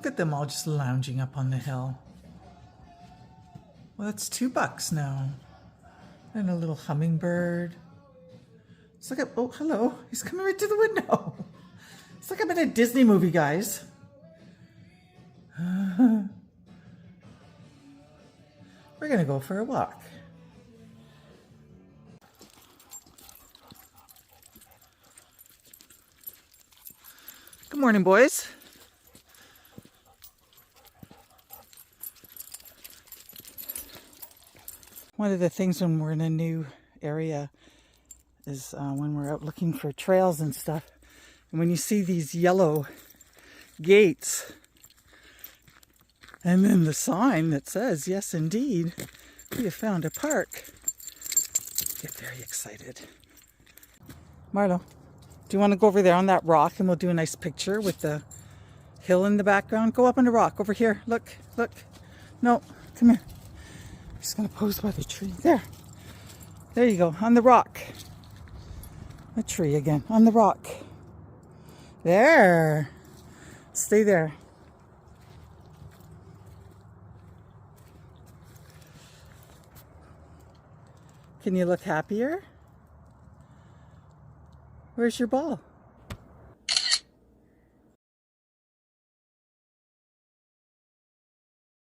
Look at them all just lounging up on the hill. Well, that's $2 now. And a little hummingbird. It's like oh, hello. He's coming right to the window. It's like I'm in a Disney movie, guys. We're gonna go for a walk. Good morning, boys. One of the things when we're in a new area is when we're out looking for trails and stuff. And when you see these yellow gates and then the sign that says, yes, indeed, we have found a park, get very excited. Marlo, do you want to go over there on that rock and we'll do a nice picture with the hill in the background? Go up on the rock over here. Look, look. No, come here. I'm just going to pose by the tree. There. There you go, on the rock. A tree again, on the rock. There. Stay there. Can you look happier? Where's your ball?